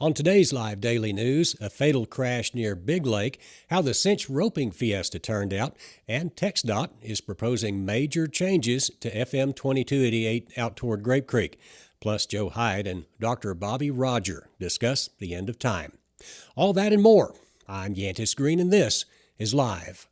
On today's live daily news, a fatal crash near Big Lake, how the Cinch Roping Fiesta turned out, and TxDOT is proposing major changes to FM 2288 out toward Grape Creek. Plus, Joe Hyde and Dr. Bobby Roger discuss the end of time. All that and more. I'm Yantis Green, and this is Live.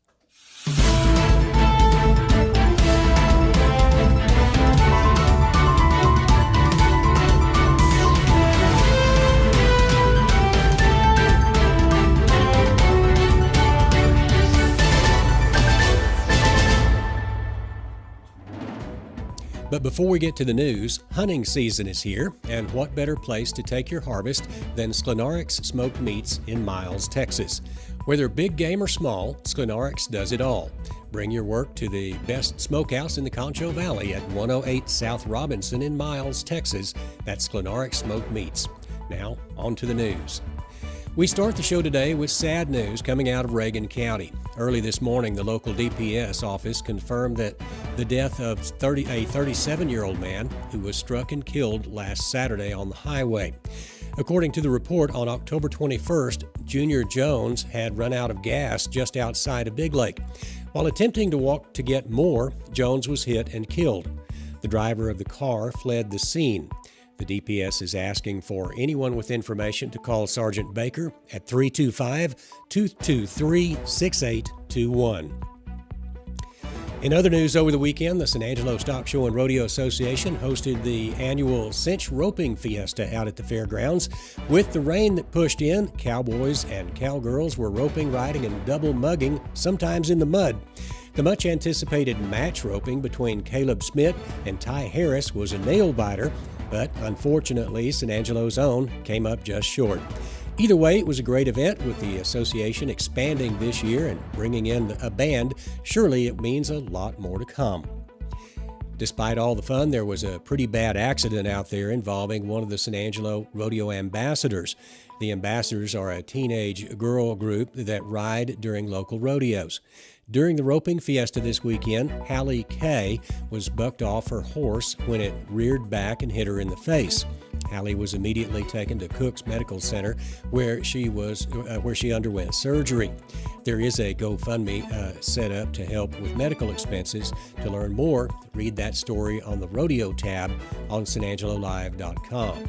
But before we get to the news, hunting season is here, and what better place to take your harvest than Sklinarix Smoked Meats in Miles, Texas. Whether big game or small, Sklinarix does it all. Bring your work to the best smokehouse in the Concho Valley at 108 South Robinson in Miles, Texas. That's Sklinarix Smoked Meats. Now, on to the news. We start the show today with sad news coming out of Reagan County. Early this morning, the local DPS office confirmed that the death of a 37-year-old man who was struck and killed last Saturday on the highway. According to the report, on October 21st, Junior Jones had run out of gas just outside of Big Lake. While attempting to walk to get more, Jones was hit and killed. The driver of the car fled the scene. The DPS is asking for anyone with information to call Sergeant Baker at 325-223-6821. In other news over the weekend, the San Angelo Stock Show and Rodeo Association hosted the annual Cinch Roping Fiesta out at the fairgrounds. With the rain that pushed in, cowboys and cowgirls were roping, riding, and double mugging, sometimes in the mud. The much-anticipated match roping between Caleb Smith and Ty Harris was a nail-biter, but unfortunately, San Angelo's own came up just short. Either way, it was a great event, with the association expanding this year and bringing in a band. Surely it means a lot more to come. Despite all the fun, there was a pretty bad accident out there involving one of the San Angelo rodeo ambassadors. The ambassadors are a teenage girl group that ride during local rodeos. During the roping fiesta this weekend, Hallie Kay was bucked off her horse when it reared back and hit her in the face. Hallie was immediately taken to Cook's Medical Center, where she underwent surgery. There is a GoFundMe set up to help with medical expenses. To learn more, read that story on the Rodeo tab on SanAngeloLive.com.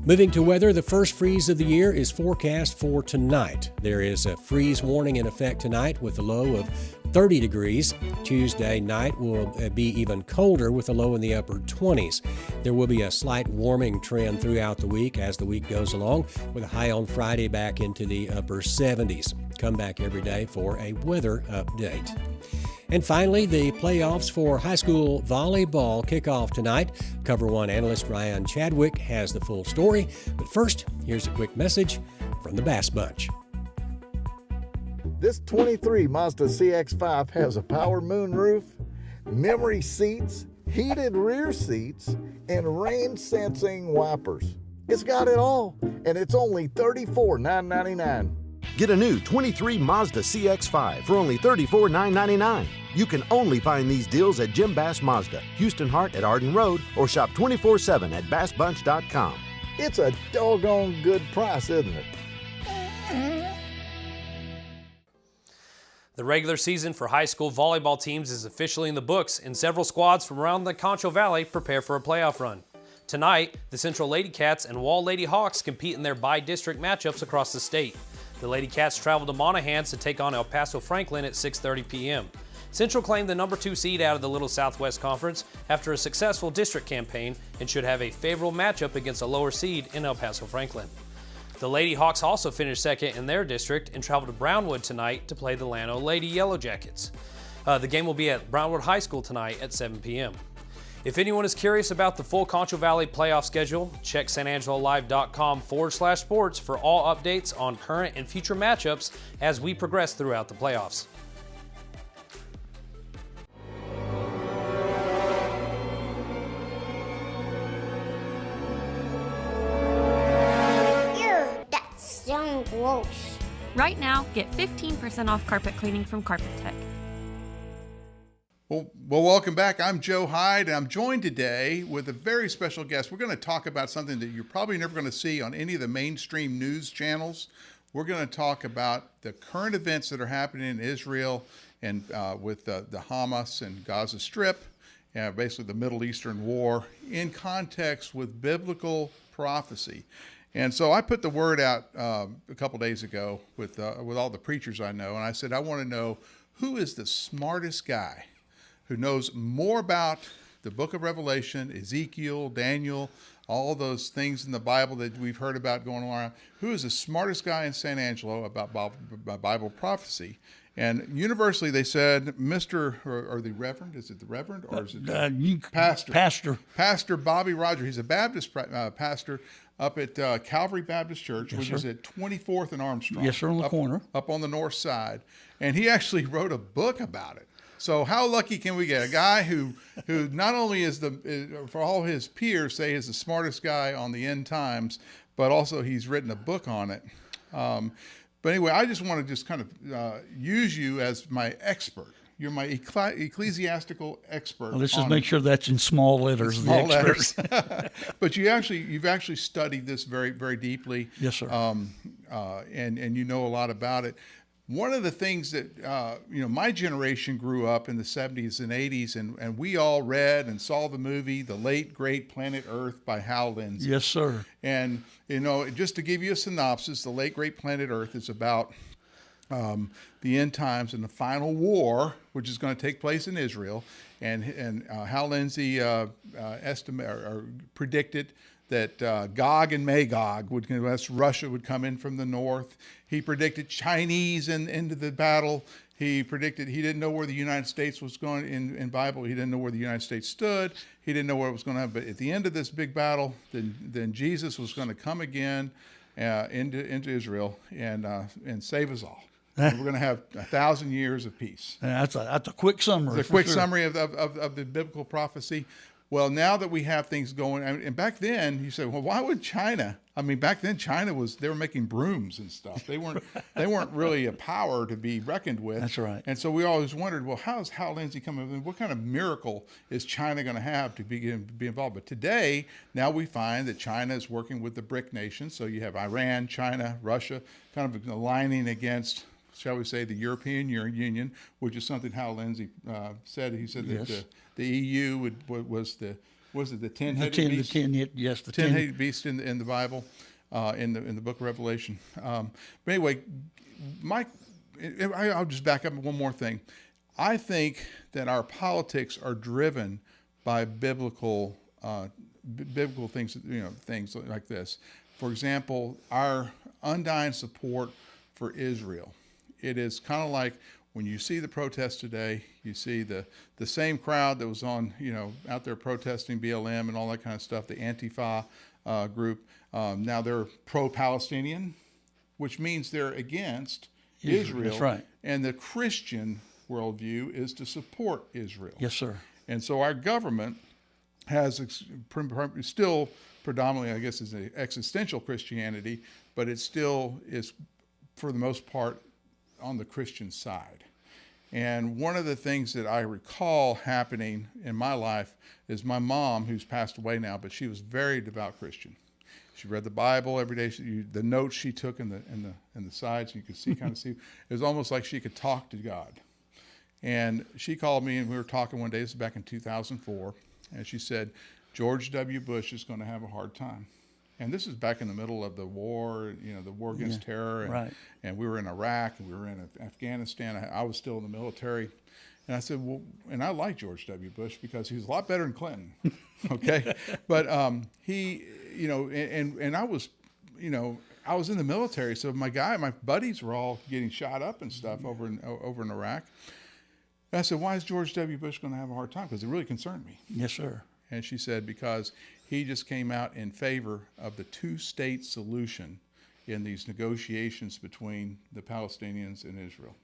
Moving to weather, the first freeze of the year is forecast for tonight. There is a freeze warning in effect tonight with a low of 30 degrees. Tuesday night will be even colder with a low in the upper 20s. There will be a slight warming trend throughout the week as the week goes along, with a high on Friday back into the upper 70s. Come back every day for a weather update. And finally, the playoffs for high school volleyball kick off tonight. Cover One analyst Ryan Chadwick has the full story. But first, here's a quick message from the Bass Bunch. This 23 Mazda CX-5 has a power moonroof, memory seats, heated rear seats, and rain-sensing wipers. It's got it all, and it's only $34,999. Get a new 23 Mazda CX-5 for only $34,999. You can only find these deals at Jim Bass Mazda, Houston Hart at Arden Road, or shop 24/7 at BassBunch.com. It's a doggone good price, isn't it? The regular season for high school volleyball teams is officially in the books, and several squads from around the Concho Valley prepare for a playoff run. Tonight, the Central Lady Cats and Wall Lady Hawks compete in their bi-district matchups across the state. The Lady Cats travel to Monahans to take on El Paso Franklin at 6:30 p.m. Central claimed the number 2 seed out of the Little Southwest Conference after a successful district campaign and should have a favorable matchup against a lower seed in El Paso Franklin. The Lady Hawks also finished second in their district and travel to Brownwood tonight to play the Llano Lady Yellow Jackets. The game will be at Brownwood High School tonight at 7 p.m. If anyone is curious about the full Concho Valley playoff schedule, check SanAngeloLive.com/sports for all updates on current and future matchups as we progress throughout the playoffs. Ew, that's so gross. Right now, get 15% off carpet cleaning from Carpet Tech. Well, welcome back. I'm Joe Hyde, and I'm joined today with a very special guest. We're going to talk about something that you're probably never going to see on any of the mainstream news channels. We're going to talk about the current events that are happening in Israel and with the Hamas and Gaza Strip, basically the Middle Eastern war, in context with biblical prophecy. And so I put the word out a couple days ago with all the preachers I know, and I said, I want to know who is the smartest guy who knows more about the book of Revelation, Ezekiel, Daniel, all those things in the Bible that we've heard about going on. Who is the smartest guy in San Angelo about Bible prophecy? And universally they said, Mr. or the Reverend, is it the Reverend or is it Pastor? Pastor Bobby Roger. He's a Baptist pastor up at Calvary Baptist Church, which is at 24th and Armstrong. Yes, sir, on the corner. Up on the north side. And he actually wrote a book about it. So how lucky can we get? A guy who not only is for all his peers say is the smartest guy on the end times, but also he's written a book on it. But anyway, I just want to just kind of use you as my expert. You're my ecclesiastical expert. Well, let's just make sure that's in small letters. Small letters. But you've actually studied this very, very deeply. Yes, sir. And you know a lot about it. One of the things that, my generation grew up in the 70s and 80s, and we all read and saw the movie, The Late Great Planet Earth by Hal Lindsey. Yes, sir. And, just to give you a synopsis, The Late Great Planet Earth is about the end times and the final war, which is going to take place in Israel. And Hal Lindsey predicted that Gog and Magog Russia would come in from the north. He predicted Chinese into the battle. He predicted he didn't know where the United States was going in Bible. He didn't know where the United States stood. He didn't know where it was going to happen. But at the end of this big battle, then Jesus was going to come again into Israel and save us all. And we're going to have 1,000 years of peace. That's a quick summary. It's a quick summary of the biblical prophecy. Well, now that we have things going, and back then you say, well, why would China? I mean, back then China they were making brooms and stuff. They weren't really a power to be reckoned with. That's right. And so we always wondered, well, how's Hal Lindsey coming? What kind of miracle is China going to have to be involved? But today, now we find that China is working with the BRIC nations. So you have Iran, China, Russia, kind of aligning against, shall we say, the European Union, which is something Hal Lindsey said. He said that the EU was the 10-headed beast? The 10-headed beast in the Bible, in the book of Revelation. But anyway, Mike, I'll just back up one more thing. I think that our politics are driven by biblical things, things like this. For example, our undying support for Israel. It is kind of like when you see the protests today, you see the same crowd that was out there protesting BLM and all that kind of stuff, the Antifa group. Now they're pro-Palestinian, which means they're against Israel. That's right. And the Christian worldview is to support Israel. Yes, sir. And so our government has still predominantly, I guess, is an existential Christianity, but it still is, for the most part, on the Christian side. And one of the things that I recall happening in my life is my mom, who's passed away now, but she was very devout Christian. She read the Bible every day. The notes she took in the sides, you could see it was almost like she could talk to God. And she called me, and we were talking one day. This is back in 2004, and she said, George W. Bush is going to have a hard time. And this is back in the middle of the war, the war against terror. And, right. And we were in Iraq, and we were in Afghanistan. I was still in the military. And I said, well, and I like George W. Bush because he was a lot better than Clinton. Okay. But he, and I was, I was in the military. So my buddies were all getting shot up and stuff over in Iraq. And I said, why is George W. Bush going to have a hard time? Because it really concerned me. Yes, sir. And she said, because he just came out in favor of the two-state solution in these negotiations between the Palestinians and Israel.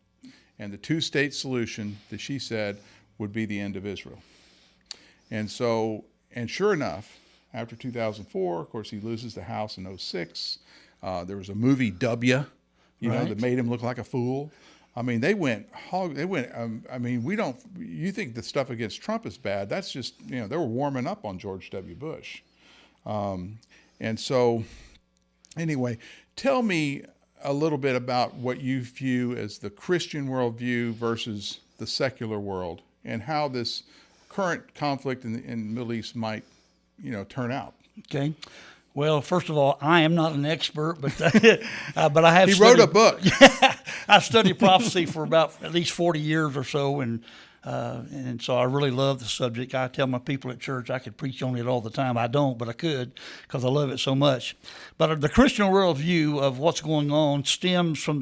And the two-state solution that she said would be the end of Israel. And sure enough, after 2004, of course, he loses the House in 2006. There was a movie, W, right. That made him look like a fool. I mean, they went. I mean, we don't. You think the stuff against Trump is bad? That's just they were warming up on George W. Bush, and so anyway, tell me a little bit about what you view as the Christian worldview versus the secular world, and how this current conflict in the Middle East might, turn out. Okay. Well, first of all, I am not an expert, but but I have. He wrote a book. I've studied prophecy for about at least 40 years or so, and so I really love the subject. I tell my people at church I could preach on it all the time. I don't, but I could because I love it so much. But the Christian worldview of what's going on stems from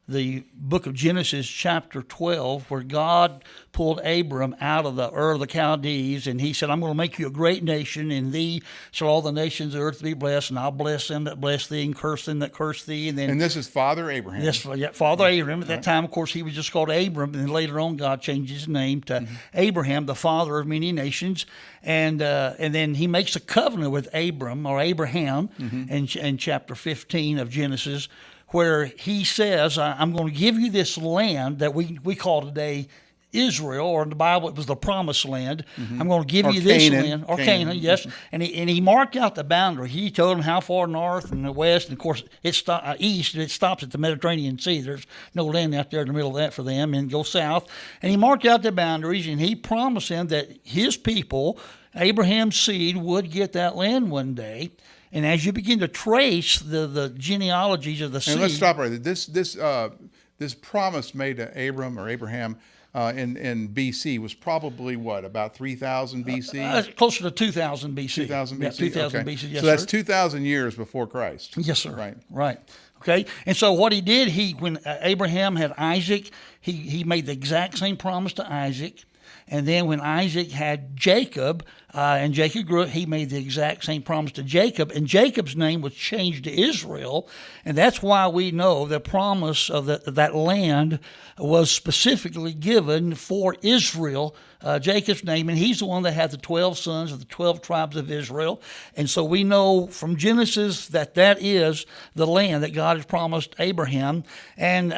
the book of Genesis, chapter 12, where God pulled Abram out of the Ur of the Chaldees, and he said, I'm going to make you a great nation, and thee shall all the nations of the earth be blessed, and I'll bless them that bless thee, and curse them that curse thee. And this is Father Abraham. Yes, Father Abraham. At that time, of course, he was just called Abram, and then later on, God changed his name to Abraham, the father of many nations. And then he makes a covenant with Abram, or Abraham, in chapter 15 of Genesis, where he says, I'm going to give you this land that we call today Israel, or in the Bible it was the Promised Land. I'm going to give you this land, or Canaan, yes. And he marked out the boundary. He told them how far north and the west, and of course east. It stops at the Mediterranean Sea. There's no land out there in the middle of that for them, and go south. And he marked out the boundaries, and he promised them that his people, Abraham's seed, would get that land one day. And as you begin to trace the genealogies of the seed, and let's stop right there. This promise made to Abraham in BC was probably what, about 3000 BC? Closer to 2000 BC. 2000 BC. Yeah, 2000 okay. BC. Yes, so that's sir. 2000 years before Christ. Yes, sir. Right. Okay. And so what he did, when Abraham had Isaac, he made the exact same promise to Isaac. And then when Isaac had Jacob, and Jacob grew up, he made the exact same promise to Jacob. And Jacob's name was changed to Israel. And that's why we know the promise of that land was specifically given for Israel, Jacob's name. And he's the one that had the 12 sons of the 12 tribes of Israel. And so we know from Genesis that is the land that God has promised Abraham. And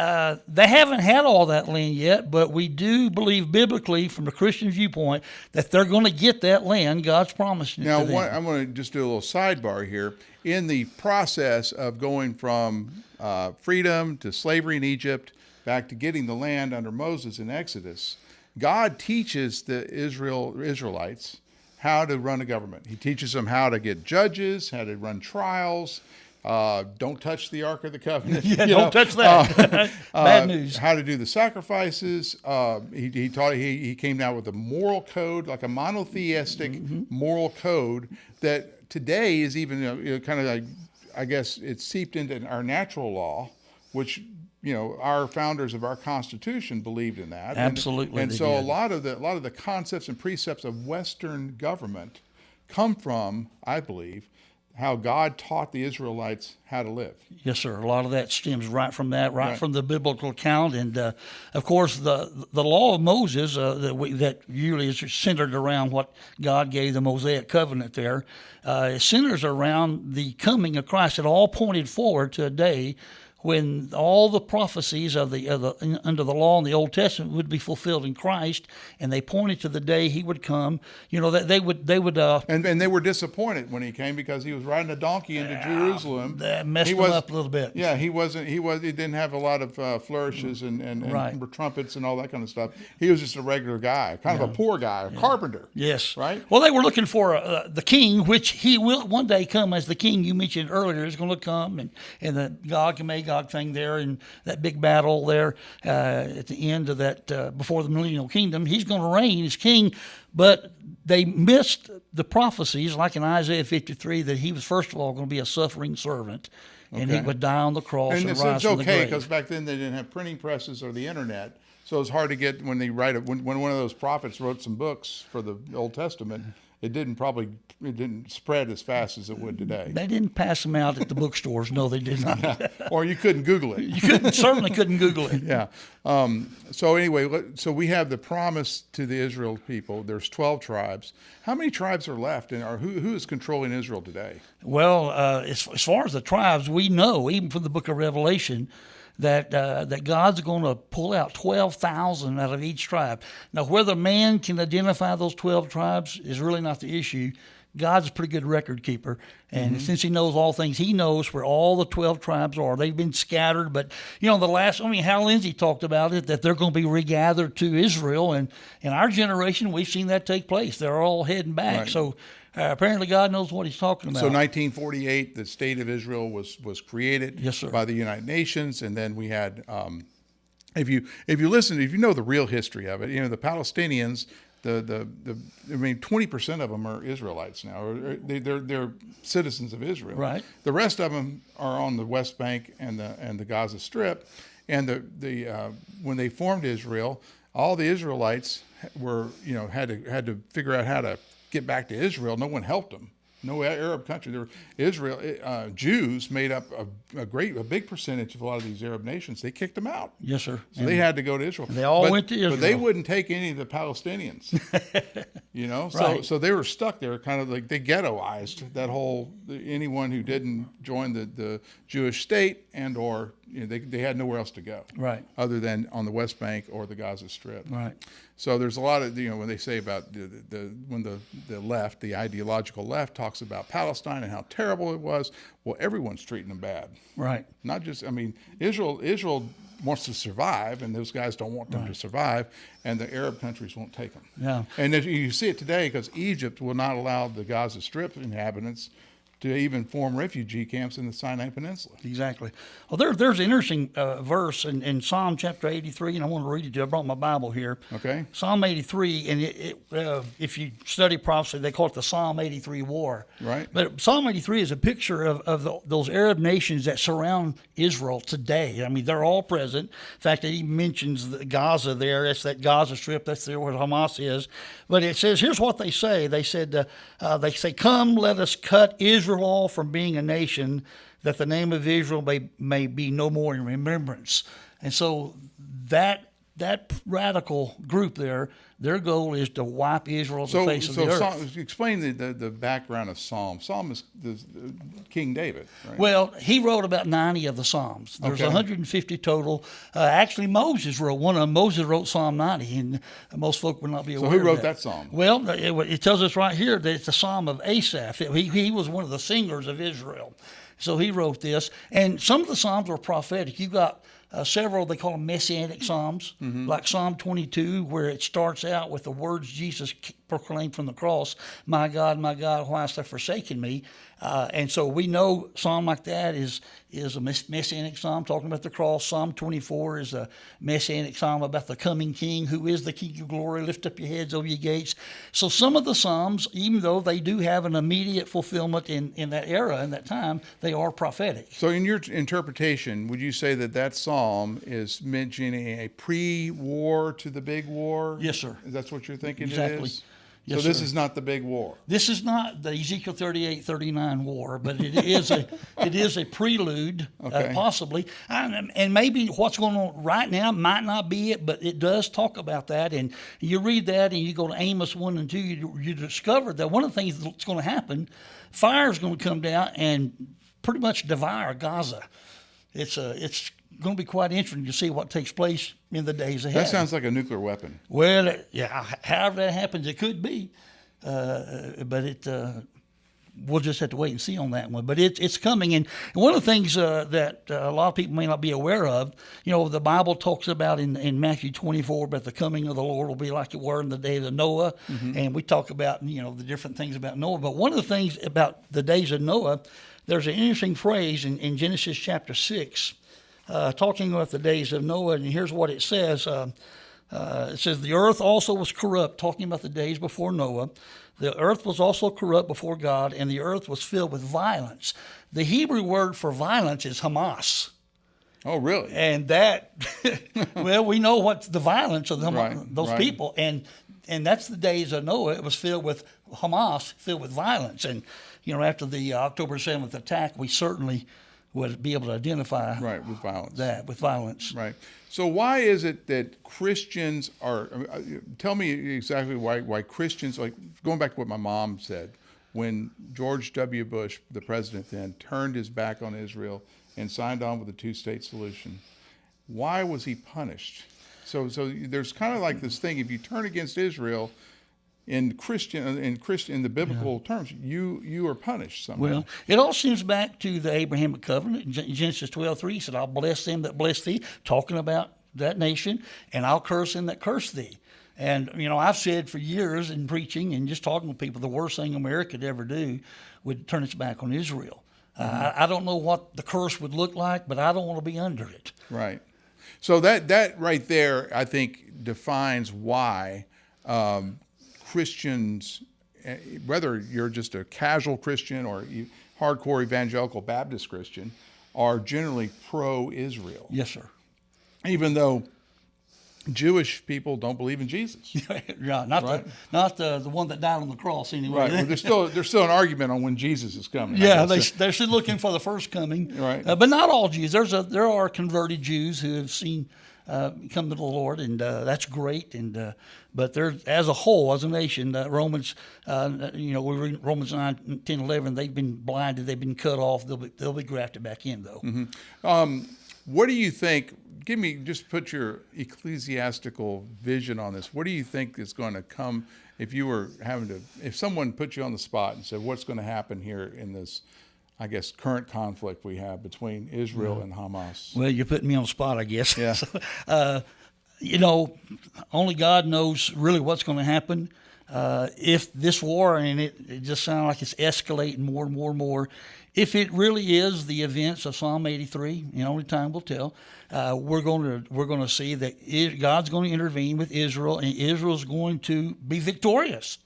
they haven't had all that land yet, but we do believe biblically from the Christian viewpoint that they're going to get that land God's promised. Now, I'm going to just do a little sidebar here. In the process of going from freedom to slavery in Egypt, back to getting the land under Moses in Exodus, God teaches the Israelites how to run a government. He teaches them how to get judges, how to run trials. Don't touch the Ark of the Covenant. Don't touch that. Bad news. How to do the sacrifices. He came down with a moral code, like a monotheistic moral code that today is even kind of like, I guess it's seeped into our natural law, which our founders of our Constitution believed in that. Absolutely. And so a lot of the concepts and precepts of Western government come from, I believe, how God taught the Israelites how to live. Yes, sir. A lot of that stems right from that, right from the biblical account. And, of course, the law of Moses that usually is centered around what God gave the Mosaic covenant there, centers around the coming of Christ. It all pointed forward to a day when all the prophecies of under the law in the Old Testament would be fulfilled in Christ, and they pointed to the day He would come. That they would. And they were disappointed when He came because He was riding a donkey into Jerusalem. That messed him up a little bit. Yeah, he didn't have a lot of flourishes and trumpets and all that kind of stuff. He was just a regular guy, kind of a poor guy, a carpenter. Yes. Right. Well, they were looking for the king, which He will one day come as the king you mentioned earlier is going to come, and the Gog and Magog thing there, and that big battle there at the end of that before the millennial kingdom. He's going to reign as king, but they missed the prophecies, like in Isaiah 53, that He was first of all going to be a suffering servant, and He would die on the cross and rise from the grave. It's okay because back then they didn't have printing presses or the internet, so it's hard to get when they write it. When one of those prophets wrote some books for the Old Testament, it didn't spread as fast as it would today. They didn't pass them out at the bookstores. No, they did not. Or you couldn't Google it. You certainly couldn't Google it. Yeah. So anyway, so we have the promise to the Israel people. There's 12 tribes. How many tribes are left, and who is controlling Israel today? Well, as far as the tribes, we know, even from the book of Revelation, that God's going to pull out 12,000 out of each tribe. Now, whether man can identify those 12 tribes is really not the issue. God's a pretty good record keeper, and since he knows all things, he knows where all the 12 tribes are. They've been scattered, but, Hal Lindsey talked about it, that they're going to be regathered to Israel, and in our generation, we've seen that take place. They're all heading back, Right. So apparently God knows what he's talking about. So 1948, the state of Israel was created Yes, sir. by the United Nations, and then we had, if you know the real history of it, the Palestinians, 20% of them are Israelites now. Or they're citizens of Israel. Right. The rest of them are on the West Bank and the Gaza Strip, and when they formed Israel, all the Israelites were had to figure out how to get back to Israel. No one helped them. No Arab country. Jews made up a big percentage of a lot of these Arab nations. They kicked them out. Yes, sir. So they had to go to Israel. They all went to Israel. But they wouldn't take any of the Palestinians. Right. So they were stuck there, kind of like they ghettoized that whole anyone who didn't join the Jewish state or they had nowhere else to go. Right. Other than on the West Bank or the Gaza Strip. Right. So there's a lot of when they say about when the left, the ideological left, talks about Palestine and how terrible it was. Well, everyone's treating them bad. Right. Not just Israel wants to survive, and those guys don't want them to survive, and the Arab countries won't take them. Yeah. And you see it today because Egypt will not allow the Gaza Strip inhabitants to even form refugee camps in the Sinai Peninsula. Exactly. Well, there's an interesting verse in Psalm chapter 83, and I want to read it to you. I brought my Bible here. Okay. Psalm 83, and if you study prophecy, they call it the Psalm 83 war. Right. But Psalm 83 is a picture of those Arab nations that surround Israel today. I mean, they're all present. In fact, it even mentions Gaza there. That's that Gaza Strip. That's there where Hamas is. But it says, here's what they say. They said, come, let us cut Israel off from being a nation, that the name of Israel may be no more in remembrance. And so that radical group there, their goal is to wipe Israel off the face of the earth. Explain the background of Psalm. Psalm is King David, right? Well, he wrote about 90 of the Psalms. There's 150 total. Actually, Moses wrote one of them. Moses wrote Psalm 90, and most folk would not be aware of that. So who wrote that psalm? Well, it tells us right here that it's a psalm of Asaph. He was one of the singers of Israel. So he wrote this. And some of the psalms are prophetic. You've got several, they call them messianic psalms, like Psalm 22, where it starts out with the words Jesus proclaimed from the cross, my God, why hast thou forsaken me? And so we know a psalm like that is a messianic psalm talking about the cross. Psalm 24 is a messianic psalm about the coming king, who is the King of glory. Lift up your heads, O ye gates. So some of the psalms, even though they do have an immediate fulfillment in that era, in that time, they are prophetic. So in your interpretation, would you say that psalm is mentioning a pre-war to the big war? Yes, sir. That's what you're thinking Exactly. it is? Yes, so this sir. is not the big war. This is not the Ezekiel 38-39 war, but it is a prelude, Okay. possibly. And maybe what's going on right now might not be it, but it does talk about that. And you read that and you go to Amos 1 and 2, you discover that one of the things that's going to happen, fire is going to come down and pretty much devour Gaza. It's going to be quite interesting to see what takes place in the days ahead. That sounds like a nuclear weapon. Well, yeah, however that happens, it could be. But we'll just have to wait and see on that one. But it's coming. And one of the things that a lot of people may not be aware of, the Bible talks about in Matthew 24 about the coming of the Lord will be like it were in the days of Noah. And we talk about, the different things about Noah. But one of the things about the days of Noah, there's an interesting phrase in Genesis chapter 6, talking about the days of Noah, and here's what it says. It says, the earth also was corrupt, talking about the days before Noah. The earth was also corrupt before God, and the earth was filled with violence. The Hebrew word for violence is Hamas. Oh, really? And that, well, we know what's the violence of those right. people. And that's the days of Noah. It was filled with Hamas, filled with violence. And, after the October 7th attack, we certainly would be able to identify with violence. that with violence. Right. So why is it that Christians are? Tell me exactly why Christians, like going back to what my mom said, when George W. Bush, the president then, turned his back on Israel and signed on with the two-state solution. why was he punished? So there's kind of like this thing: if you turn against Israel, in the biblical terms, you are punished somehow. Well, it all stems back to the Abrahamic covenant. In Genesis 12:3, he said, "I'll bless them that bless thee," talking about that nation, "and I'll curse them that curse thee." And, I've said for years in preaching and just talking with people, the worst thing America could ever do would turn its back on Israel. I don't know what the curse would look like, but I don't want to be under it. Right. So that right there, I think, defines why Christians, whether you're just a casual Christian or hardcore evangelical Baptist Christian, are generally pro-Israel. Yes, sir. Even though Jewish people don't believe in Jesus. Yeah, not the one that died on the cross anyway. Right. Well, there's still an argument on when Jesus is coming. Yeah, they're still looking for the first coming. Right. But not all Jews. There are converted Jews who have seen come to the Lord, and that's great. And but they're, as a whole, as a nation, Romans, we read Romans 9, 10, 11. They've been blinded. They've been cut off. They'll be grafted back in, though. Mm-hmm. What do you think? Put your ecclesiastical vision on this. What do you think is going to come if someone put you on the spot and said, what's going to happen here in this, I guess, current conflict we have between Israel and Hamas? Well, you're putting me on the spot, I guess. Yeah. Only God knows really what's going to happen. If this war, and it just sounds like it's escalating more and more and more, if it really is the events of Psalm 83, only time will tell. We're going to see that God's going to intervene with Israel, and Israel's going to be victorious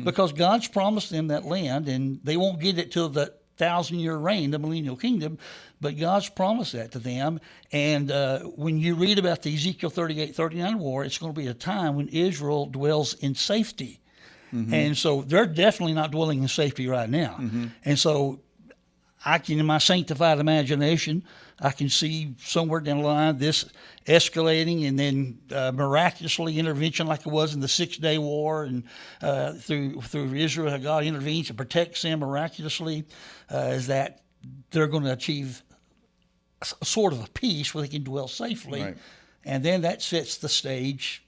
because God's promised them that land, and they won't get it till the 1,000-year reign, the millennial kingdom, but God's promised that to them. And when you read about the Ezekiel 38-39 war, it's going to be a time when Israel dwells in safety. And so they're definitely not dwelling in safety right now. And so I can, in my sanctified imagination, I can see somewhere down the line this escalating, and then miraculously intervention like it was in the 6-day war, and through Israel, how God intervenes and protects them miraculously, is that they're going to achieve a sort of a peace where they can dwell safely. Right. And then that sets the stage,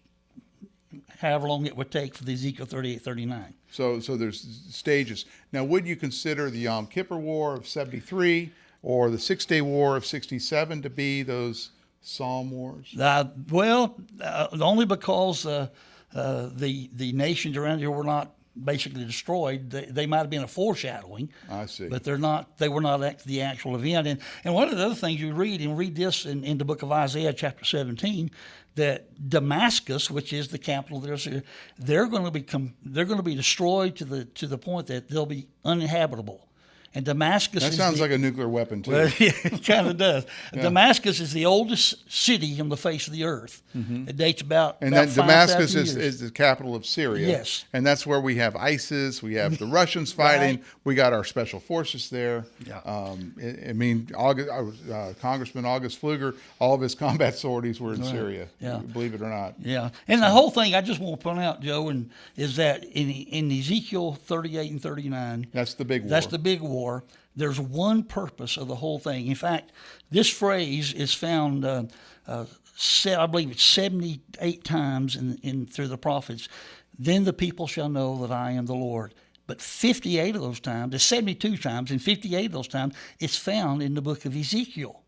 however long it would take for the Ezekiel 38-39. So there's stages. Now, would you consider the Yom Kippur War of 73 or the 6-day War of 67 to be those Psalm wars? Only because the nations around here were not basically destroyed. They might have been a foreshadowing. I see. But they were not the actual event. And one of the other things you read this in the book of Isaiah chapter 17, that Damascus, which is the capital there, they're going to be destroyed to the point that they'll be uninhabitable. And Damascus sounds like a nuclear weapon, too. Well, yeah, it kind of does. Yeah. Damascus is the oldest city on the face of the earth. It dates about Damascus 5,000 is the capital of Syria. Yes. And that's where we have ISIS, we have the Russians fighting, right. We got our special forces there. Yeah. Congressman August Pfluger, all of his combat sorties were in Syria, believe it or not. Yeah. And the whole thing, I just want to point out, Joe, is that in Ezekiel 38 and 39, that's the big war. That's the big war. There's one purpose of the whole thing. In fact, this phrase is found, I believe it's 78 times in through the prophets. Then the people shall know that I am the Lord. But 58 of those times, there's 72 times, and 58 of those times, it's found in the book of Ezekiel.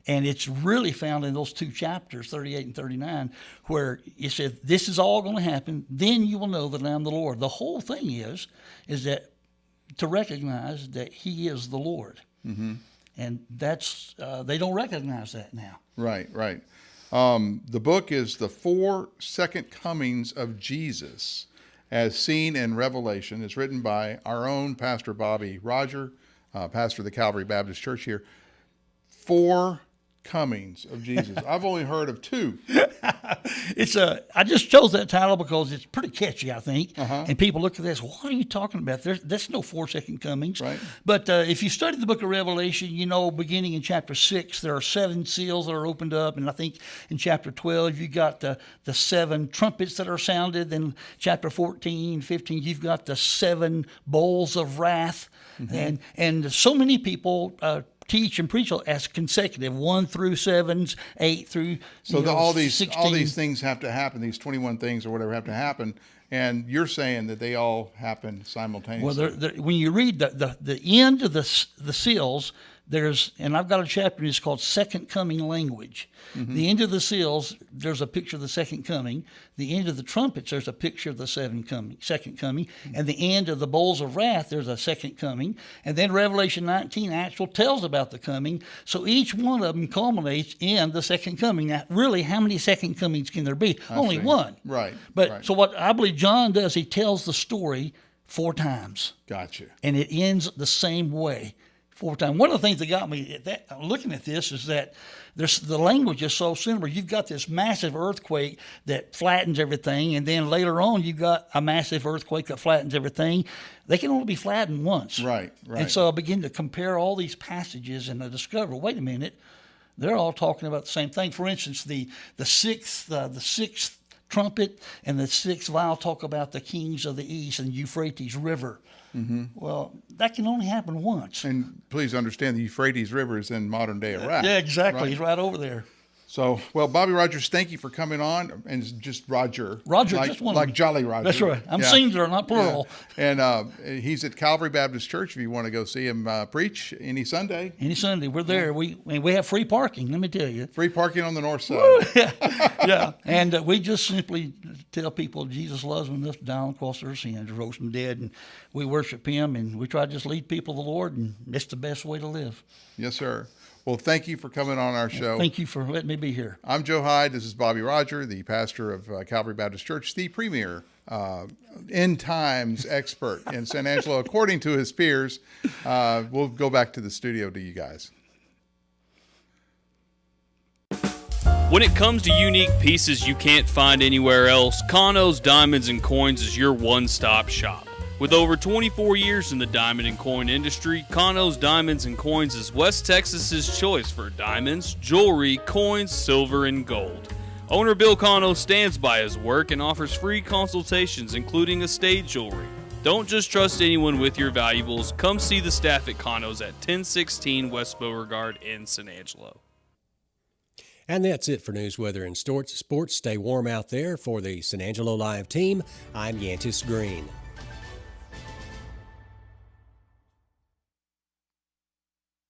And it's really found in those two chapters, 38 and 39, where it says, this is all going to happen. Then you will know that I am the Lord. The whole thing is that to recognize that He is the Lord. And that's they don't recognize that now. Right. The book is The 4 Second Comings of Jesus, as seen in Revelation. It's written by our own Pastor Bobby Roger, pastor of the Calvary Baptist Church here. 4 comings of Jesus. I've only heard of 2. I just chose that title because it's pretty catchy, I think. And people look at this, what are you talking about? There's no 4 second comings. Right. But if you study the book of Revelation, beginning in chapter 6, there are 7 seals that are opened up. And I think in chapter 12, you got the 7 trumpets that are sounded. Then chapter 14, 15, you've got the 7 bowls of wrath. And so many people teach and preach as consecutive, 1 through 7s, 8 through all these 16. things have to happen. These 21 things or whatever have to happen, and you're saying that they all happen simultaneously. Well, when you read the end of the seals, and I've got a chapter in it's called Second Coming Language. Mm-hmm. The end of the seals, there's a picture of the second coming. The end of the trumpets, there's a picture of the second coming. Mm-hmm. And the end of the bowls of wrath, there's a second coming. And then Revelation 19 actual tells about the coming. So each one of them culminates in the second coming. Now, really, how many second comings can there be? Only one. Right. But right. So what I believe John does, he tells the story 4 times. Gotcha. And it ends the same way 4 times. One of the things that got me looking at this is that the language is so similar. You've got this massive earthquake that flattens everything, and then later on you've got a massive earthquake that flattens everything. They can only be flattened once. Right. And so I begin to compare all these passages, and I discover, wait a minute, they're all talking about the same thing. For instance, the sixth trumpet and the 6th vial talk about the kings of the east and the Euphrates River. Mm-hmm. Well, that can only happen once. And please understand the Euphrates River is in modern-day Iraq. Yeah, exactly. Right? He's right over there. So, well, Bobby Rogers, thank you for coming on. And it's just Roger. Roger, like, just one. Like Jolly Roger. That's right. I'm singular, not plural. Yeah. And he's at Calvary Baptist Church if you want to go see him preach any Sunday. Any Sunday. We're there. We have free parking, let me tell you. Free parking on the north side. Yeah. And we just simply tell people Jesus loves them enough to die on the cross for their sins, rose from the dead, and we worship him, and we try to just lead people to the Lord, and it's the best way to live. Yes, sir. Well, thank you for coming on our show. Thank you for letting me be here. I'm Joe Hyde. This is Bobby Roger, the pastor of Calvary Baptist Church, the premier end times expert in San Angelo, according to his peers. We'll go back to the studio to you guys. When it comes to unique pieces you can't find anywhere else, Kano's Diamonds and Coins is your one-stop shop. With over 24 years in the diamond and coin industry, Kano's Diamonds and Coins is West Texas's choice for diamonds, jewelry, coins, silver, and gold. Owner Bill Kano stands by his work and offers free consultations, including estate jewelry. Don't just trust anyone with your valuables. Come see the staff at Kano's at 1016 West Beauregard in San Angelo. And that's it for news, weather, and sports. Stay warm out there. For the San Angelo Live team, I'm Yantis Green.